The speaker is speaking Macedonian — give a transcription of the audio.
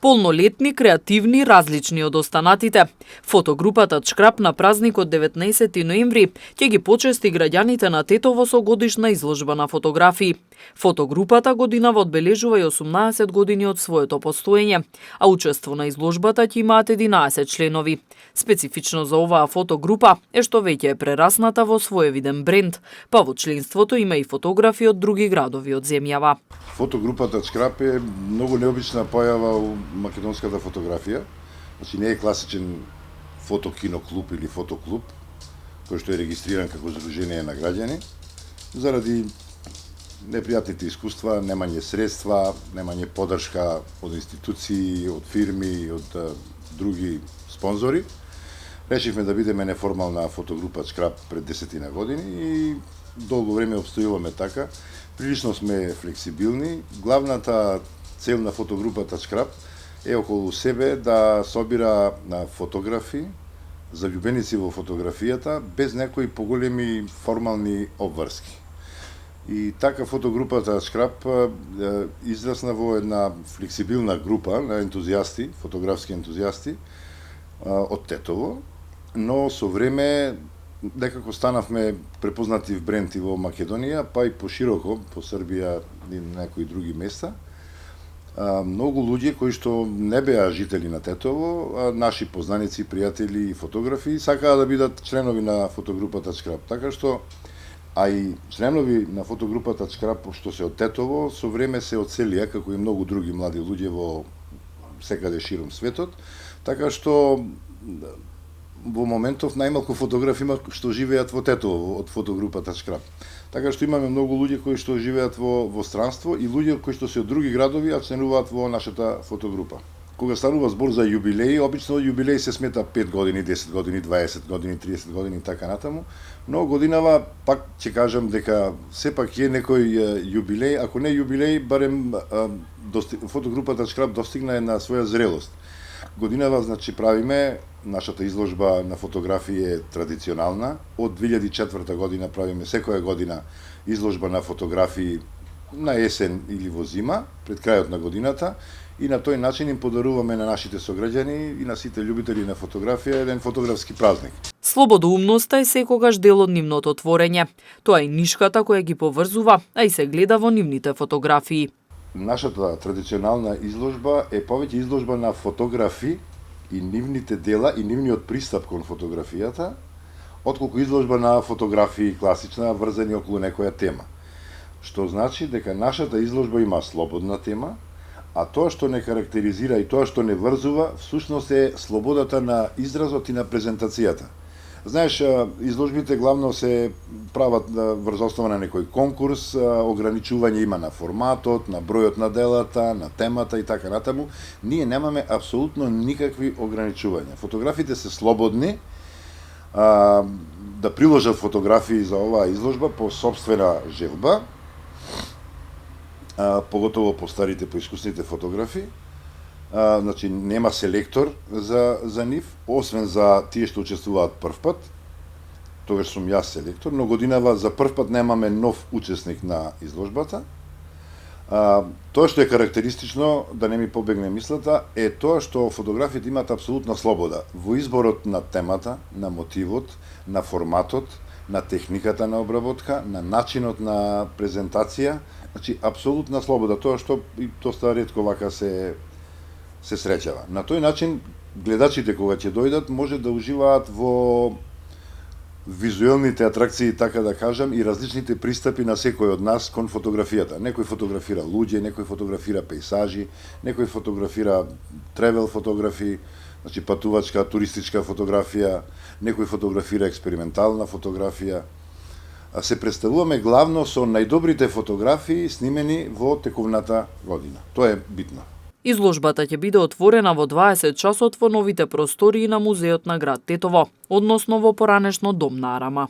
Полнолетни, креативни, различни од останатите. Фотогрупата Чкрап на празникот 19 ноември ќе ги почести граѓаните на Тетово со годишна изложба на фотографии. Фотогрупата годинава одбележува и 18 години од своето постоење, а учество на изложбата ќе имаат 11 членови. Специфично за оваа фотогрупа е што веќе е прерасната во своевиден бренд, па во членството има и фотографи од други градови од земјава. Фотогрупата Чкрап е многу необична појава у македонската фотографија. Значи не е класичен фотокиноклуб или фотоклуб, кој што е регистриран како здружение на граѓани, заради непријатните искуства, немање средства, немање поддршка од институции, од фирми, од други спонзори. Решивме да бидеме неформална фотогрупа Чкрап пред 10 години и долго време обстојуваме така. Прилично сме флексибилни. Главната цел на фотогрупата Чкрап е околу себе да собира фотографи, заљубеници во фотографијата, без некои поголеми формални обврски. И така фотогрупата Чкрап израсна во една флексибилна група на ентузијасти, фотографски ентузијасти од Тетово, но со време некако станавме препознати в бренд и во Македонија, па и пошироко, по Србија и некои други места. Многу луѓе кои што не беа жители на Тетово, наши познаници, пријатели и фотографи, сакаа да бидат членови на фотогрупата Чкрап. Така што, а и членови на фотогрупата Чкрап што се од Тетово, со време се одселија, како и многу други млади луѓе во секаде широм светот. Така што во моментов најмалку фотографи има што живеат во Тетово од фотогрупата Чкрап. Така што имаме многу луѓе кои што живеат во странство и луѓе кои што се од други градови а членуваат во нашата фотогрупа. Кога станува збор за јубилеи, обично јубилеј се смета 5 години, 10 години, 20 години, 30 години и така натаму, но годинава пак ќе кажам дека сепак е некој јубилеј, ако не јубилеј, барем фотогрупата Чкрап достигна една своја зрелост. Годинава, значи, правиме, нашата изложба на фотографии е традиционална. Од 2004 година правиме секоја година изложба на фотографии на есен или во зима, пред крајот на годината, и на тој начин им подаруваме на нашите сограѓани и на сите љубители на фотографија еден фотографски празник. Слободоумноста е секогаш дел од нивното творење. Тоа е нишката која ги поврзува, а и се гледа во нивните фотографии. Нашата традиционална изложба е повеќе изложба на фотографи и нивните дела и нивниот пристап кон фотографијата, отколку изложба на фотографии класична врзани околу некоја тема. Што значи дека нашата изложба има слободна тема, а тоа што не карактеризира и тоа што не врзува, всушност е слободата на изразот и на презентацијата. Знаеш, изложбите главно се прават врз основа на некој конкурс, ограничување има на форматот, на бројот на делата, на темата и така натаму. Ние немаме апсолутно никакви ограничувања. Фотографите се слободни да приложат фотографии за оваа изложба по собствена желба, поготово по старите, по искусните фотографи. Значи нема селектор за нив, освен за тие што учествуваат прв пат. Тогаш сум јас селектор, но годинава за прв пат немаме нов учесник на изложбата. Тоа што е карактеристично, да не ми побегне мислата, е тоа што фотографите имаат апсолутна слобода во изборот на темата, на мотивот, на форматот, на техниката на обработка, на начинот на презентација. Значи апсолутна слобода, тоа што и доста ретко вака се среќава. На тој начин, гледачите кога ќе дојдат, може да уживаат во визуелните атракции, така да кажам, и различните пристапи на секој од нас кон фотографијата. Некој фотографира луѓе, некој фотографира пејсажи, некој фотографира тревел фотографии, значи патувачка, туристичка фотографија, некој фотографира експериментална фотографија. Се представуваме главно со најдобрите фотографии снимени во текувната година. Тоа е битно. Изложбата ќе биде отворена во 20 часот во новите простории на Музеот на град Тетово, односно во поранешно Дом на Арама.